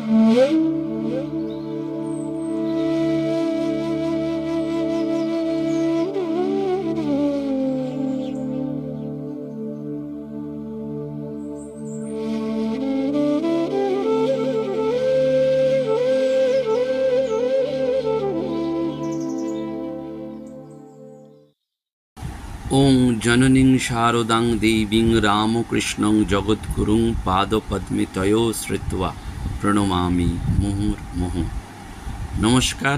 ওং জননীং শারদাং দেবীং রামকৃষ্ণং জগদ্গুরুং পাদপদ্মে তয়ো শ্রিত্বা প্রণমামি মুহুর্মুহুঃ। নমস্কার।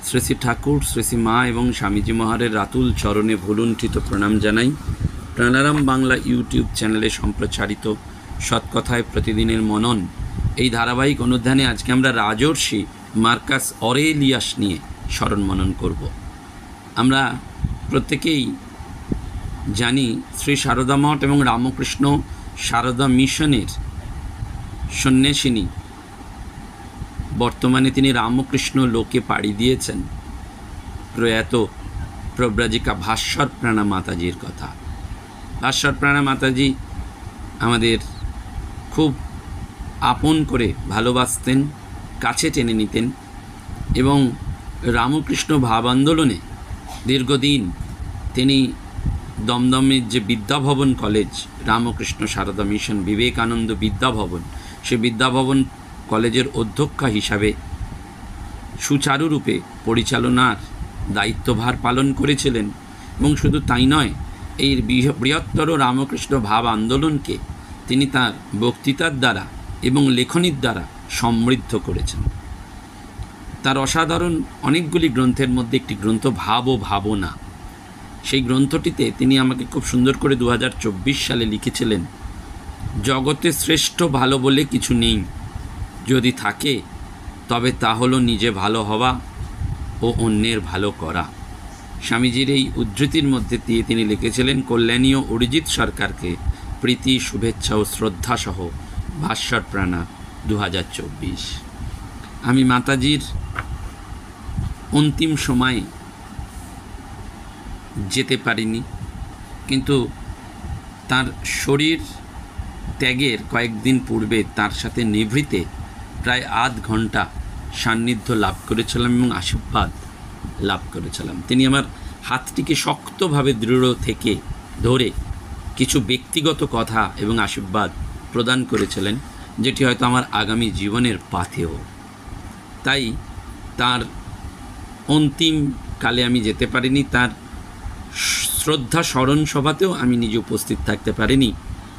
শ্রী শ্রী ঠাকুর, শ্রী শ্রী মা এবং স্বামীজি মহারের রাতুল চরণে ভুলুণ্ঠিত প্রণাম জানাই। প্রাণারাম বাংলা ইউটিউব চ্যানেলে সম্প্রচারিত সৎকথায় প্রতিদিনের মনন এই ধারাবাহিক অনুধ্যানে আজকে আমরা রাজর্ষি মার্কাস অরেলিয়াস নিয়ে স্মরণ মনন করব। আমরা প্রত্যেকেই জানি শ্রী সারদা মঠ এবং রামকৃষ্ণ সারদা মিশনের সন্ন্যাসিনী। বর্তমানে তিনি রামকৃষ্ণ লোকে পাড়ি দিয়েছেন। প্রয়াত প্রব্রাজিকা ভাস্বর প্রাণা মাতাজির কথা। ভাস্বর প্রাণা মাতাজি আমাদের খুব আপন করে ভালোবাসতেন, কাছে টেনে নিতেন এবং রামকৃষ্ণ ভাব আন্দোলনে দীর্ঘদিন তিনি দমদমের যে বিদ্যাভবন কলেজ, রামকৃষ্ণ সারদা মিশন বিবেকানন্দ বিদ্যাভবন, সে বিদ্যাভবন কলেজের অধ্যক্ষা হিসাবে সুচারুরূপে পরিচালনার দায়িত্বভার পালন করেছিলেন। এবং শুধু তাই নয়, এই বৃহত্তর রামকৃষ্ণ ভাব আন্দোলনকে তিনি তার বক্তৃতার দ্বারা এবং লেখনীর দ্বারা সমৃদ্ধ করেছেন। তার অসাধারণ অনেকগুলি গ্রন্থের মধ্যে একটি গ্রন্থ ভাব ও ভাবনা। সেই গ্রন্থটিতে তিনি আমাকে খুব সুন্দর করে 2024 সালে লিখেছিলেন, জগতে শ্রেষ্ঠ ভালো বলে কিছু নেই, যদি থাকে তবে তা হলো নিজে ভালো হওয়া ও অন্যের ভালো করা। স্বামীজির এই উদ্ধৃতির মধ্যে দিয়ে তিনি লিখেছিলেন, কল্যাণীয় অরিজিৎ সরকারকে প্রীতি, শুভেচ্ছা ও শ্রদ্ধাসহ ভাস্বর প্রাণা 2024। আমি মাতাজির অন্তিম সময়ে যেতে পারিনি, কিন্তু তার শরীর ত্যাগের কয়েকদিন পূর্বে তার সাথে নিভৃতে প্রায় আধ ঘন্টা সান্নিধ্য লাভ করেছিলাম এবং আশীর্বাদ লাভ করেছিলাম। তিনি আমার হাতটিকে শক্তভাবে দৃঢ় থেকে ধরে কিছু ব্যক্তিগত কথা এবং আশীর্বাদ প্রদান করেছিলেন, যেটি হয়তো আমার আগামী জীবনের পাথেয়। তাই তার অন্তিম কালে আমি যেতে পারিনি, তার শ্রদ্ধা স্মরণ সভাতেও আমি নিজে উপস্থিত থাকতে পারিনি।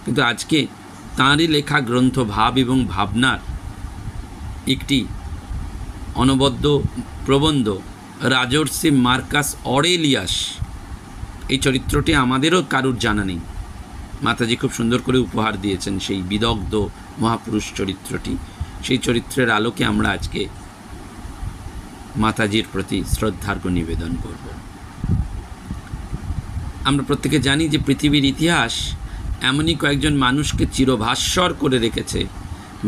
কিন্তু আজকে তাঁরই লেখা গ্রন্থ ভাব এবং ভাবনার একটি অনবদ্য প্রবন্ধ রাজর্ষি মার্কাস অরেলিয়াস, এই চরিত্রটি আমাদেরও কারুর জানা নেই। মাতাজি খুব সুন্দর করে উপহার দিয়েছেন সেই বিদগ্ধ মহাপুরুষ চরিত্রটি। সেই চরিত্রের আলোকে আমরা আজকে মাতাজির প্রতি শ্রদ্ধার্ঘ্য নিবেদন করব। আমরা প্রত্যেকে জানি যে পৃথিবীর ইতিহাস এমনই কয়েকজন মানুষকে চিরভাস্বর করে রেখেছে,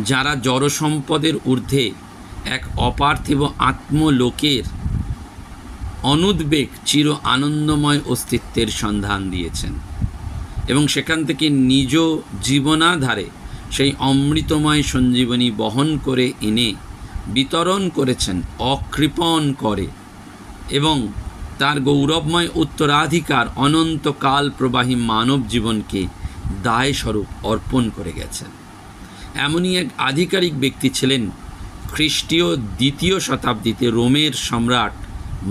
যারা জড় সম্পদের ঊর্ধ্বে এক অপার্থিব আত্মলোকের অনুদ্বেগ চির আনন্দময় অস্তিত্বের সন্ধান দিয়েছেন এবং সেখান থেকে নিজ জীবনাধারে সেই অমৃতময় সঞ্জীবনী বহন করে এনে বিতরণ করেছেন অকৃপণ করে, এবং তার গৌরবময় উত্তরাধিকার অনন্তকাল প্রবাহী মানব জীবনকে দায়স্বরূপ অর্পণ করে গেছেন। এমনই এক আধিকারিক ব্যক্তি ছিলেন খ্রিস্টীয় 2য় শতাব্দীতে রোমের সম্রাট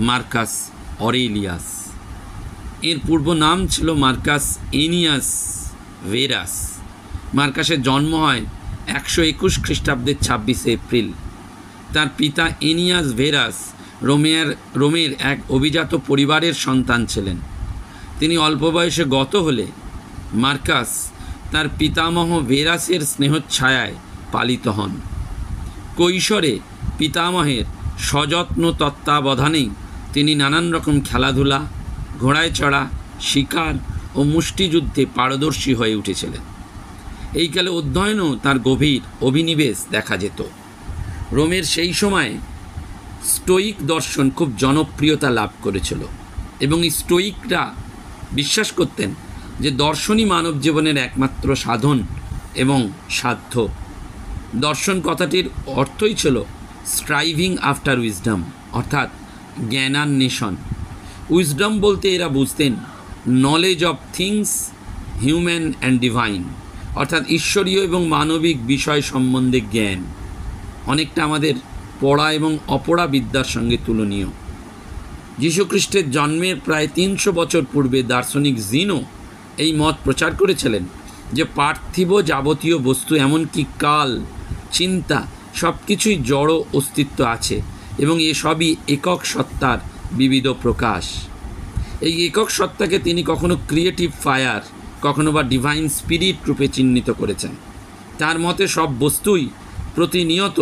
মার্কাস অরেলিয়াস। এর পূর্ব নাম ছিল মার্কাস এনিয়াস ভেরাস। মার্কাসের জন্ম হয় 121 খ্রিস্টাব্দের 26 এপ্রিল। তার পিতা এনিয়াস ভেরাস রোমের এক অভিজাত পরিবারের সন্তান ছিলেন। তিনি অল্প বয়সে গত হলে মার্কাস তার পিতামহ ভেরাসের স্নেহচ্ছায়ায় পালিত হন। কৈশোরে পিতামহের সযত্ন তত্ত্বাবধানেই তিনি নানান রকম খেলাধুলা, ঘোড়ায় চড়া, শিকার ও মুষ্টিযুদ্ধে পারদর্শী হয়ে উঠেছিলেন। এই কালে অধ্যয়নও তার গভীর অভিনিবেশ দেখা যেত। রোমের সেই সময়ে স্টোয়িক দর্শন খুব জনপ্রিয়তা লাভ করেছিল এবং স্টোয়িকরা বিশ্বাস করতেন যে দর্শনই মানব জীবনের একমাত্র সাধন এবং সাধ্য। দর্শন কথাটির অর্থই ছিল স্ট্রাইভিং আফটার উইজডম, অর্থাৎ জ্ঞানান্বেষণ। উইজডম বলতে এরা বুঝতেন knowledge of things human and divine, অর্থাৎ ঈশ্বরীয় এবং মানবিক বিষয় সম্বন্ধে জ্ঞান। অনেকটা আমাদের পড়া এবং অপড়া বিদ্যার সঙ্গে তুলনীয়। যীশুখ্রিস্টের জন্মের প্রায় 300 বছর পূর্বে দার্শনিক জিনো এই মত প্রচার করেছিলেন যে পার্থিব যাবতীয় বস্তু, এমনকি কাল, চিন্তা, সব কিছুই জড় অস্তিত্ব আছে এবং এসবই একক সত্তার বিবিধ প্রকাশ। এই একক সত্তাকে তিনি কখনো ক্রিয়েটিভ ফায়ার, কখনো বা ডিভাইন স্পিরিট রূপে চিহ্নিত করেছেন। তার মতে সব বস্তুই প্রতিনিয়ত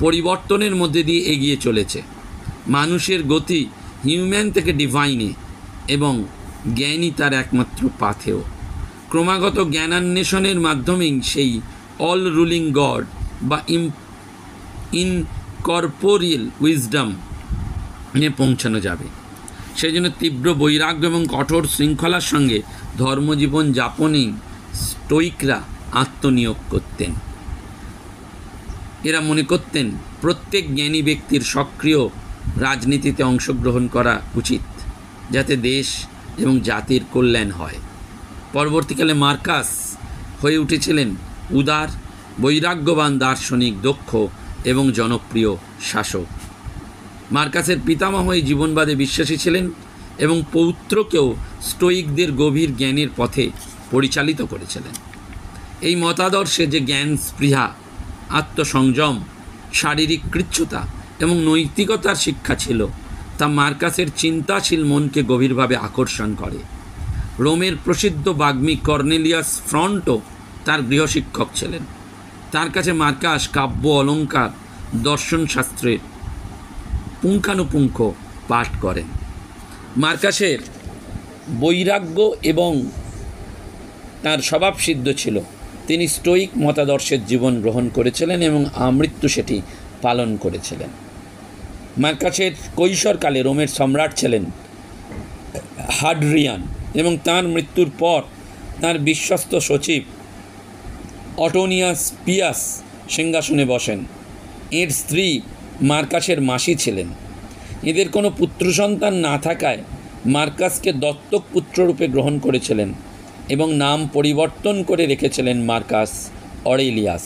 পরিবর্তনের মধ্যে দিয়ে এগিয়ে চলেছে। মানুষের গতি হিউম্যান থেকে ডিভাইনে এবং জ্ঞানই তার একমাত্র পাথেয়। ক্রমাগত জ্ঞানান্বেষণের মাধ্যমেই সেই অল রুলিং গড বা ইনকর্পোরিয়াল উইজডম নিয়ে পৌঁছানো যাবে। সেই জন্য তীব্র বৈরাগ্য এবং কঠোর শৃঙ্খলার সঙ্গে ধর্মজীবন যাপনেই স্টোইকরা আত্মনিয়োগ করতেন। এরা মনে করতেন প্রত্যেক জ্ঞানী ব্যক্তির সক্রিয় রাজনীতিতে অংশগ্রহণ করা উচিত, যাতে দেশ এবং জাতির কল্যাণ হয়। পরবর্তীকালে মার্কাস হয়ে উঠেছিলেন উদার, বৈরাগ্যবান দার্শনিক, দক্ষ এবং জনপ্রিয় শাসক। মার্কাসের পিতামহ এই জীবনবাদে বিশ্বাসী ছিলেন এবং পৌত্রকেও স্টোইকদের গভীর জ্ঞানের পথে পরিচালিত করেছিলেন। এই মতাদর্শে যে জ্ঞান স্পৃহা, আত্মসংযম, শারীরিক কৃচ্ছতা এবং নৈতিকতার শিক্ষা ছিল, তা মার্কাসের চিন্তাশীল মনকে গভীরভাবে আকর্ষণ করে। রোমের প্রসিদ্ধ বাগ্মী কর্নেলিয়াস ফ্রন্টো তার গৃহশিক্ষক ছিলেন। তার কাছে মার্কাস কাব্য, অলঙ্কার, দর্শনশাস্ত্রের পুঙ্খানুপুঙ্খ পাঠ করেন। মার্কাসের বৈরাগ্য এবং তার স্বভাবসিদ্ধ ছিল। তিনি স্টোইক মতাদর্শের জীবন গ্রহণ করেছিলেন এবং আমৃত্যু সেটি পালন করেছিলেন। মার্কাসের কৈশোরকালে রোমের সম্রাট ছিলেন হাড্রিয়ান এবং তাঁর মৃত্যুর পর তাঁর বিশ্বস্ত সচিব অটোনিয়াস পিয়াস সিংহাসনে বসেন। এর স্ত্রী মার্কাসের মাসি ছিলেন। এদের কোনো পুত্র সন্তান না থাকায় মার্কাসকে দত্তক পুত্ররূপে গ্রহণ করেছিলেন এবং নাম পরিবর্তন করে রেখেছিলেন মার্কাস অরেলিয়াস।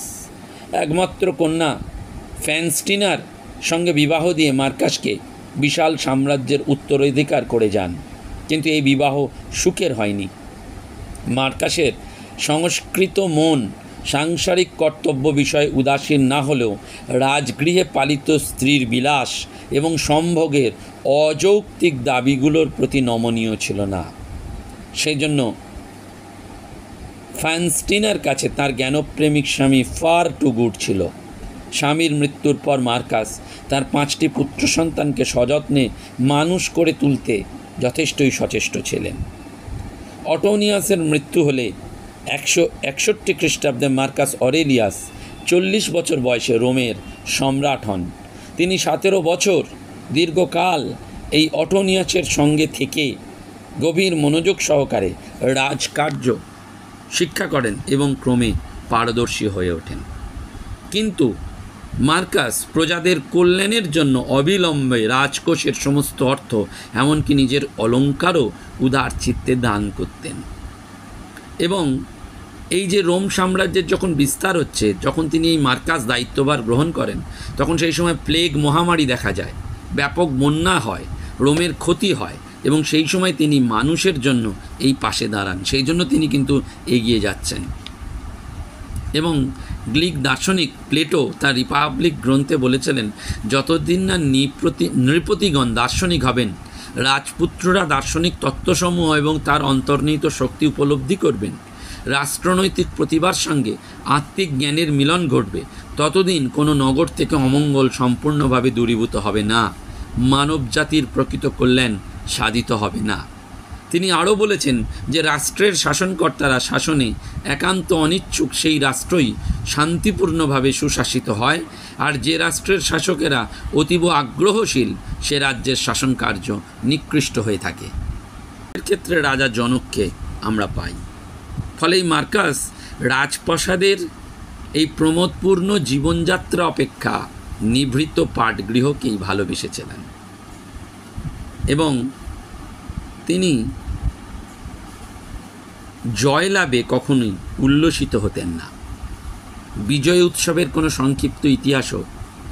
একমাত্র কন্যা ফ্যানস্টিনার সঙ্গে বিবাহ দিয়ে মার্কাসকে বিশাল সাম্রাজ্যের উত্তরাধিকার করে যান, কিন্তু এই বিবাহ সুখের হয়নি। মার্কাসের সংস্কৃত মন সাংসারিক কর্তব্য বিষয়ে উদাসীন না হলেও রাজগৃহে পালিত স্ত্রীর বিলাস এবং সম্ভোগের অযৌক্তিক দাবিগুলোর প্রতি নমনীয় ছিল না। সেই জন্য ফ্যানস্টিনার কাছে তার জ্ঞানপ্রেমিক স্বামী ফার টু গুড ছিল। স্বামীর মৃত্যুর পর মার্কাস তার 5টি পুত্র সন্তানকে সযত্নে মানুষ করে তুলতে যথেষ্টই সচেষ্ট ছিলেন। অটোনিয়াসের মৃত্যু হলে 161 খ্রিস্টাব্দে মার্কাস অরেলিয়াস 40 বছর বয়সে রোমের সম্রাট হন। তিনি 17 বছর দীর্ঘকাল এই অটোনিয়াসের সঙ্গে থেকে গভীর মনোযোগ সহকারে রাজকার্য শিক্ষা করেন এবং ক্রমে পারদর্শী হয়ে ওঠেন। কিন্তু মার্কাস প্রজাদের কল্যাণের জন্য অবিলম্বে রাজকোষের সমস্ত অর্থ, এমনকি নিজের অলঙ্কারও উদার চিত্তে দান করতেন। এবং এই যে রোম সাম্রাজ্যের যখন বিস্তার হচ্ছে, যখন তিনি এই মার্কাস দায়িত্বভার গ্রহণ করেন, তখন সেই সময় প্লেগ মহামারী দেখা যায়, ব্যাপক বন্যা হয়, রোমের ক্ষতি হয় এবং সেই সময় তিনি মানুষের জন্য এই পাশে দাঁড়ান। সেই জন্য তিনি কিন্তু এগিয়ে যাচ্ছেন। এবং গ্রিক দার্শনিক প্লেটো তার রিপাবলিক গ্রন্থে বলেছিলেন, যতদিন না নৃপতিগণ দার্শনিক হবেন, রাজপুত্ররা দার্শনিক তত্ত্বসমূহ এবং তার অন্তর্নিহিত শক্তি উপলব্ধি করবেন, রাষ্ট্রনৈতিক প্রতিভার সঙ্গে আত্মিক জ্ঞানের মিলন ঘটবে, ততদিন কোনো নগর থেকে অমঙ্গল সম্পূর্ণভাবে দূরীভূত হবে না, মানব জাতির প্রকৃত কল্যাণ সাধিত হবে না। তিনি আরও বলেছেন যে রাষ্ট্রের শাসনকর্তারা শাসনে একান্ত অনিচ্ছুক সেই রাষ্ট্রই শান্তিপূর্ণভাবে সুশাসিত হয়, আর যে রাষ্ট্রের শাসকেরা অতীব আগ্রহশীল সে রাজ্যের শাসন কার্য নিকৃষ্ট হয়ে থাকে। এর ক্ষেত্রে রাজা জনককে আমরা পাই। ফলে এই মার্কাস রাজপ্রাসাদের এই প্রমোদপূর্ণ জীবনযাত্রা অপেক্ষা নিভৃত পাঠগৃহকেই ভালোবেসেছিলেন এবং তিনি জয়লাভে কখনোই উল্লসিত হতেন না। বিজয় উৎসবের কোনো সংক্ষিপ্ত ইতিহাসও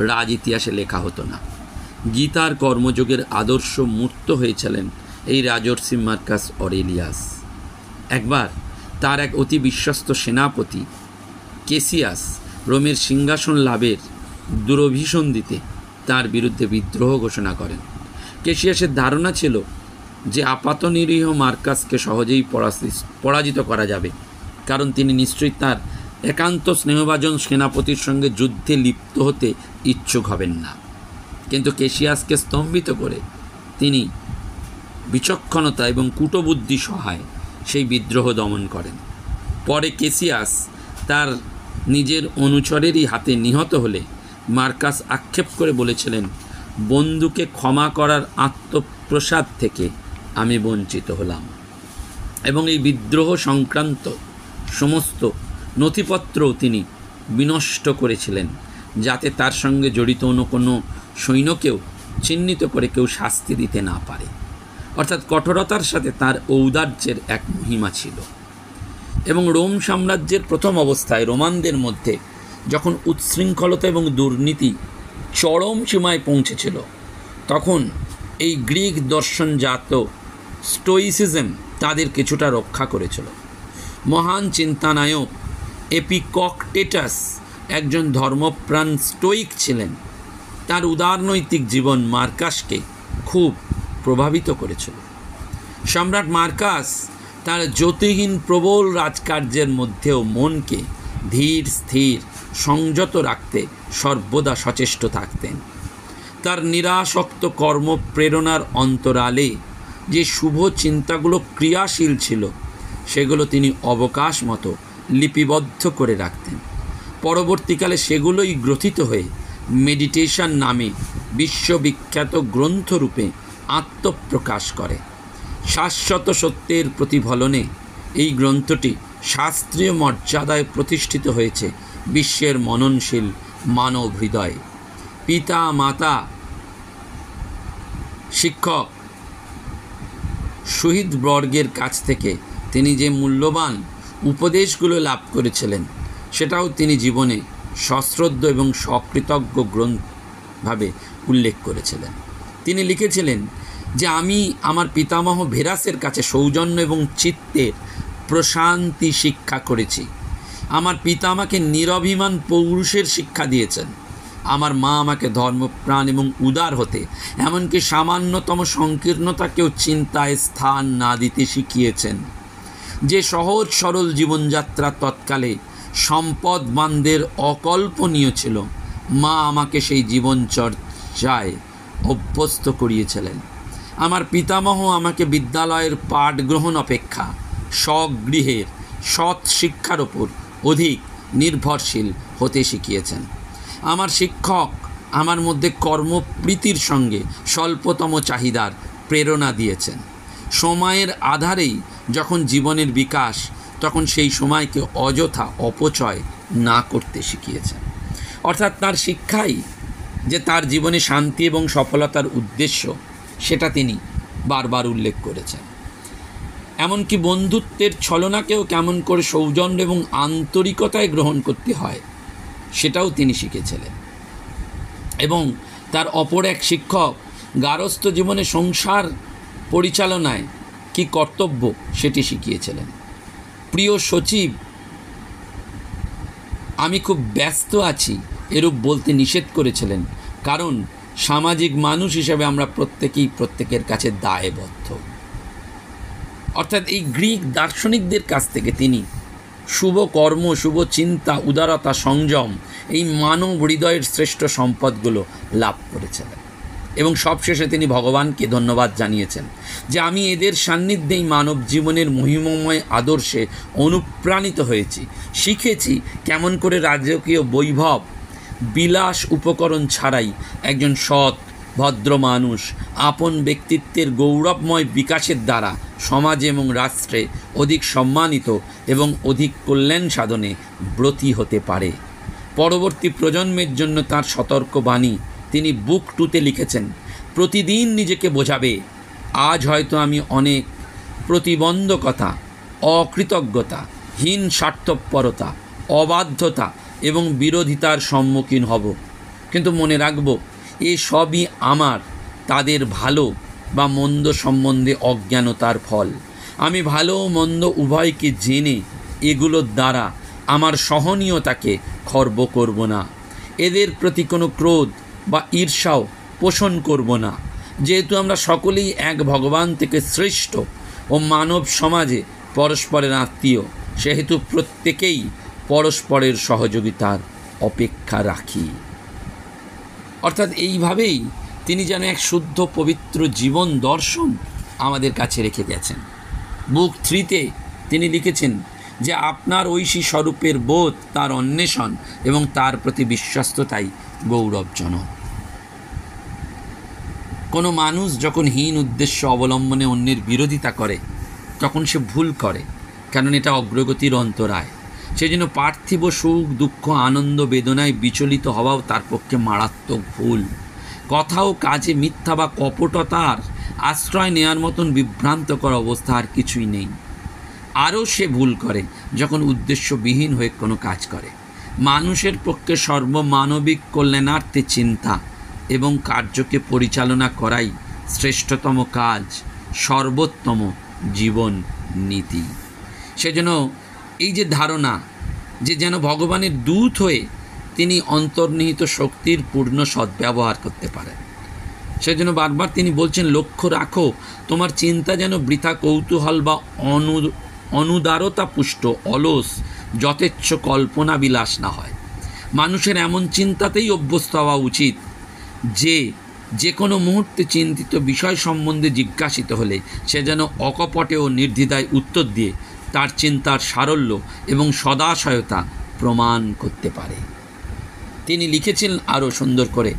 রাজ ইতিহাসে লেখা হতো না। গীতার কর্মযোগের আদর্শ মূর্ত হয়েছিলেন এই রাজর্ষি মার্কাস অরেলিয়াস। একবার তার এক অতি বিশ্বস্ত সেনাপতি কেসিয়াস রোমের সিংহাসন লাভের দুরভিসন্ধিতে তার বিরুদ্ধে বিদ্রোহ ঘোষণা করেন। কেসিয়াসের ধারণা ছিল যে আপাত নিরীহ মার্কাসকে সহজেই পরাজিত করা যাবে, কারণ তিনি নিশ্চয়ই তার একান্ত স্নেহভাজন সেনাপতির সঙ্গে যুদ্ধে লিপ্ত হতে ইচ্ছুক হবেন না। কিন্তু কেসিয়াসকে স্তম্ভিত করে তিনি বিচক্ষণতা এবং কূটবুদ্ধি সহায় সেই বিদ্রোহ দমন করেন। পরে কেসিয়াস তার নিজের অনুচরেরই হাতে নিহত হলে মার্কাস আক্ষেপ করে বলেছিলেন, বন্ধুকে ক্ষমা করার আত্মপ্রসাদ থেকে আমি বঞ্চিত হলাম। এবং এই বিদ্রোহ সংক্রান্ত সমস্ত নথিপত্রও তিনি বিনষ্ট করেছিলেন, যাতে তার সঙ্গে জড়িত অন্য কোনো সৈন্যকেও চিহ্নিত করে কেউ শাস্তি দিতে না পারে। অর্থাৎ কঠোরতার সাথে তার ঔদার্যের এক মহিমা ছিল। এবং রোম সাম্রাজ্যের প্রথম অবস্থায় রোমানদের মধ্যে যখন উচ্ছৃঙ্খলতা এবং দুর্নীতি চরম সীমায় পৌঁছেছিল, তখন এই গ্রিক দর্শনজাত স্টোইসিজম তাদের কিছুটা রক্ষা করেছিল। মহান চিন্তানায়ক এপিকটেটাস একজন ধর্মপ্রাণ স্টোইক ছিলেন। তার উদারনৈতিক জীবন মার্কাসকে খুব প্রভাবিত করেছিল। সম্রাট মার্কাস তার জ্যোতিহীন প্রবল রাজকার্যের মধ্যেও মনকে ধীর স্থির সংযত রাখতে সর্বদা সচেষ্ট থাকতেন। তার নিরাসক্ত কর্মপ্রেরণার অন্তরালে যে শুভ চিন্তাগুলো ক্রিয়াশীল ছিল, সেগুলো তিনি অবকাশ মতো লিপিবদ্ধ করে রাখতেন। পরবর্তীকালে সেগুলোই গ্রথিত হয়ে মেডিটেশন নামে বিশ্ববিখ্যাত গ্রন্থরূপে আত্মপ্রকাশ করে। শাশ্বত সত্যের প্রতিফলনে এই গ্রন্থটি শাস্ত্রীয় মর্যাদায় প্রতিষ্ঠিত হয়েছে বিশ্বের মননশীল মানব হৃদয়ে। পিতা, মাতা, শিক্ষক, শহীদবর্গের কাছ থেকে তিনি যে মূল্যবান উপদেশগুলো লাভ করেছিলেন, সেটাও তিনি জীবনে সশ্রদ্ধ এবং সকৃতজ্ঞ গ্রন্থভাবে উল্লেখ করেছিলেন। তিনি লিখেছিলেন যে আমি আমার পিতামহ ভেরাসের কাছে সৌজন্য এবং চিত্তের প্রশান্তি শিক্ষা করেছি। আমার পিতা আমাকে নিরভিমান পৌরুষের শিক্ষা দিয়েছেন। আমার মা আমাকে ধর্মপ্রাণ এবং উদার হতে, এমনকি সামান্যতম সংকীর্ণতাকেও চিন্তায় স্থান না দিতে শিখিয়েছেন। যে সহজ সরল জীবনযাত্রা তৎকালে সম্পদবানদের অকল্পনীয় ছিল, মা আমাকে সেই জীবনচর্চায় অভ্যস্ত করিয়েছিলেন। আমার পিতামহ আমাকে বিদ্যালয়ের পাঠ গ্রহণ অপেক্ষা স্বগৃহের সৎ শিক্ষার ওপর অধিক নির্ভরশীল হতে শিখিয়েছেন। আমার শিক্ষক আমার মধ্যে কর্মপ্রীতির সঙ্গে স্বল্পতম চাহিদার প্রেরণা দিয়েছেন। সময়ের আধারেই যখন জীবনের বিকাশ, তখন সেই সময়কে অযথা অপচয় না করতে শিখিয়েছেন। অর্থাৎ তার শিক্ষাই যে তার জীবনে শান্তি এবং সফলতার উদ্দেশ্য, সেটা তিনি বারবার উল্লেখ করেছেন। এমনকি বন্ধুত্বের ছলনাকেও কেমন করে সৌজন্য এবং আন্তরিকতায় গ্রহণ করতে হয়, সেটাও তিনি শিখেছিলেন। এবং তার অপর এক শিক্ষক গারস্থ জীবনে সংসার পরিচালনায় কি কর্তব্য, সেটি শিখিয়েছিলেন। প্রিয় সচিব, আমি খুব ব্যস্ত আছি এরূপ বলতে নিষেধ করেছিলেন, কারণ সামাজিক মানুষ হিসেবে আমরা প্রত্যেকেই প্রত্যেকের কাছে দায়বদ্ধ। অর্থাৎ এই গ্রিক দার্শনিকদের কাছ থেকে তিনি শুভ কর্ম, শুভ চিন্তা, উদারতা, সংযম, এই মানব হৃদয়ের শ্রেষ্ঠ সম্পদগুলো লাভ করেছিলেন। এবং সবশেষে তিনি ভগবানকে ধন্যবাদ জানিয়েছেন যে আমি এদের সান্নিধ্যেই মানব জীবনের মহিমময় আদর্শে অনুপ্রাণিত হয়েছি, শিখেছি কেমন করে রাজকীয় বৈভব, বিলাস উপকরণ ছাড়াই একজন সৎ ভদ্র মানুষ আপন ব্যক্তিত্বের গৌরবময় বিকাশের দ্বারা সমাজে এবং রাষ্ট্রে অধিক সম্মানিত এবং অধিক কল্যাণ সাধনে ব্রতী হতে পারে। পরবর্তী প্রজন্মের জন্য তার সতর্কবাণী তিনি বুক 2-তে লিখেছেন। প্রতিদিন নিজেকে বোঝাবে, আজ হয়তো আমি অনেক প্রতিবন্ধকতা, অকৃতজ্ঞতা, হীন স্বার্থপরতা, অবাধ্যতা এবং বিরোধিতার সম্মুখীন হব, কিন্তু মনে রাখব এ সবই আমার তাদের ভালো বা মন্দ সম্বন্ধে অজ্ঞানতার ফল। আমি ভালো ও মন্দ উভয়কে জেনে এগুলোর দ্বারা আমার সহনীয়তাকে খর্ব করব না, এদের প্রতি কোনো ক্রোধ বা ঈর্ষাও পোষণ করব না। যেহেতু আমরা সকলেই এক ভগবান থেকে সৃষ্ট ও মানব সমাজে পরস্পরের আত্মীয়, সেহেতু প্রত্যেকেই পরস্পরের সহযোগিতার অপেক্ষা রাখি। অর্থাৎ এইভাবেই তিনি যেন এক শুদ্ধ পবিত্র জীবন দর্শন আমাদের কাছে রেখে গেছেন। বুক 3-তে তিনি লিখেছেন যে আপনার ঐশী স্বরূপের বোধ, তার অন্বেষণ এবং তার প্রতি বিশ্বস্ততাই গৌরবজনক। কোনো মানুষ যখন হীন উদ্দেশ্য অবলম্বনে অন্যের বিরোধিতা করে তখন সে ভুল করে, কারণ এটা অগ্রগতির অন্তরায়। সেজন্য পার্থিব সুখ, দুঃখ, আনন্দ, বেদনায় বিচলিত হওয়াও তার পক্ষে মারাত্মক ভুল। কথা ও কাজে মিথ্যা বা কপটতার আশ্রয় নেওয়ার মতন বিভ্রান্তকর অবস্থা আর কিছুই নেই। আরও সে ভুল করে যখন উদ্দেশ্যবিহীন হয়ে কোনো কাজ করে। মানুষের পক্ষে সর্বমানবিক কল্যাণার্থে চিন্তা এবং কার্যকে পরিচালনা করাই শ্রেষ্ঠতম কাজ, সর্বোত্তম জীবন নীতি। সেজন্য এই যে ধারণা যে যেন ভগবানের দূত হয়ে তিনি অন্তর্নিহিত শক্তির পূর্ণ সদ্ব্যবহার করতে পারেন, সেজন্য বারবার তিনি বলছেন, লক্ষ্য রাখো তোমার চিন্তা যেন বৃথা কৌতূহল বা অনুদারতা পুষ্ট অলস যথেচ্ছ কল্পনা বিলাস না হয়। মানুষের এমন চিন্তাতেই অভ্যস্ত হওয়া উচিত যে কোনো মুহূর্তে চিন্তিত বিষয় সম্বন্ধে জিজ্ঞাসিত হলে সে যেন অকপটে ও নির্দ্বিধায় উত্তর দিয়ে তার চিন্তার সারল্য এবং সদাশয়তা প্রমাণ করতে পারে। তিনি লিখেছেন আরও সুন্দর করে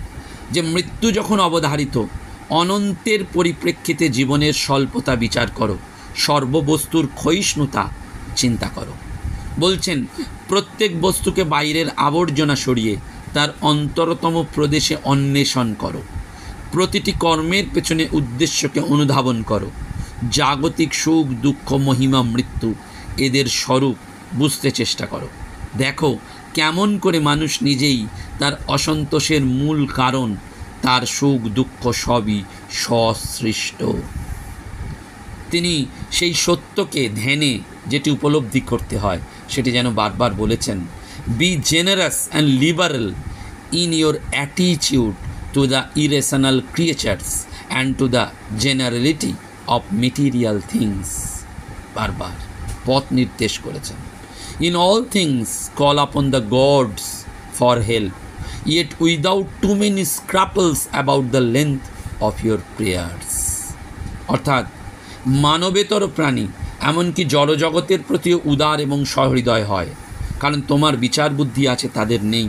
যে মৃত্যু যখন অবধারিত, অনন্তের পরিপ্রেক্ষিতে জীবনের স্বল্পতা বিচার করো, সর্ববস্তুর ক্ষয়িষ্ণুতা চিন্তা করো। বলছেন প্রত্যেক বস্তুকে বাইরের আবর্জনা সরিয়ে তার অন্তরতম প্রদেশে অন্বেষণ করো, প্রতিটি কর্মের পেছনে উদ্দেশ্যকে অনুধাবন করো, জাগতিক সুখ, দুঃখ, মহিমা, মৃত্যু এদের স্বরূপ বুঝতে চেষ্টা করো। দেখো কেমন করে মানুষ নিজেই তার অসন্তোষের মূল কারণ, তার সুখ দুঃখ সবই স্বসৃষ্ট। তিনি সেই সত্যকে ধ্যানে যেটি উপলব্ধি করতে হয় সেটি যেন বারবার বলেছেন, be generous and liberal in your attitude to the irrational creatures and to the generality of material things. বারবার পথ নির্দেশ করেছেন। In all things call upon the gods for help, yet without too many scruples about the length of your prayers। অর্থাৎ মানবেতর প্রাণী এমনকি জড়জগতের প্রতিও উদার এবং সহৃদয় হয়, কারণ তোমার বিচার বুদ্ধি আছে, তাদের নেই।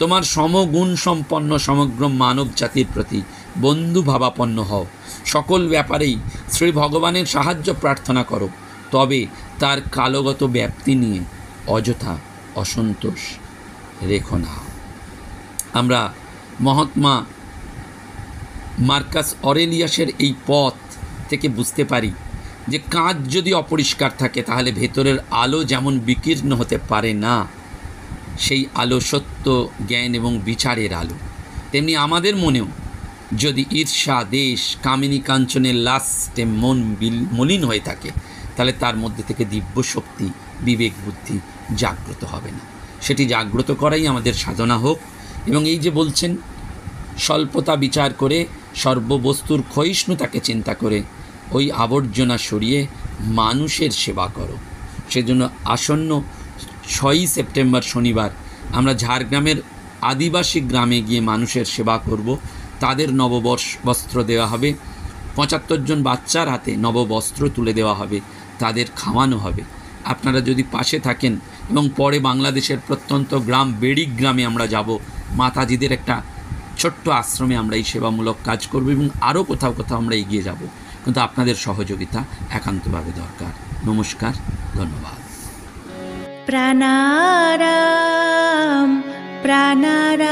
তোমার সমগুণ সম্পন্ন সমগ্র মানব জাতির প্রতি বন্ধু ভাবাপন্ন হও, সকল ব্যাপারেই শ্রী ভগবানের সাহায্য প্রার্থনা করো, তবে তার কালগত ব্যাপ্তি নিয়ে অযথা অসন্তোষ রেখো না। আমরা মহাত্মা মার্কাস অরেলিয়াসের এই পথ থেকে বুঝতে পারি যে কাঁচ যদি অপরিষ্কার থাকে তাহলে ভেতরের আলো যেমন বিকীর্ণ হতে পারে না, সেই আলো সত্য, জ্ঞান এবং বিচারের আলো, তেমনি আমাদের মনেও যদি ঈর্ষা, দেশ, কামিনী কাঞ্চনের লাস্টে মন মলিন হয়ে থাকে তাহলে তার মধ্যে থেকে দিব্য শক্তি, বিবেক, বুদ্ধি জাগ্রত হবে না। সেটি জাগ্রত করাই আমাদের সাধনা হোক। এবং এই যে বলছেন স্বল্পতা বিচার করে, সর্ববস্তুর ক্ষয়িষ্ণুতাকে চিন্তা করে ওই আবর্জনা সরিয়ে মানুষের সেবা করো। সেজন্য আসন্ন 6ই সেপ্টেম্বর শনিবার আমরা ঝাড়গ্রামের আদিবাসী গ্রামে গিয়ে মানুষের সেবা করব। তাদের নববস্ত্র দেওয়া হবে, 75 জন বাচ্চার হাতে নববস্ত্র তুলে দেওয়া হবে, তাদের খাওয়ানো হবে। আপনারা যদি পাশে থাকেন এবং পরে বাংলাদেশের প্রত্যন্ত গ্রাম বেড়িক গ্রামে আমরা যাব, মাতাজিদের একটা ছোট্ট আশ্রমে আমরা এই সেবামূলক কাজ করব এবং আরও কোথাও কোথাও আমরা এগিয়ে যাব, কিন্তু আপনাদের সহযোগিতা একান্তভাবে দরকার। নমস্কার, ধন্যবাদ। প্রাণারাম প্রাণারাম।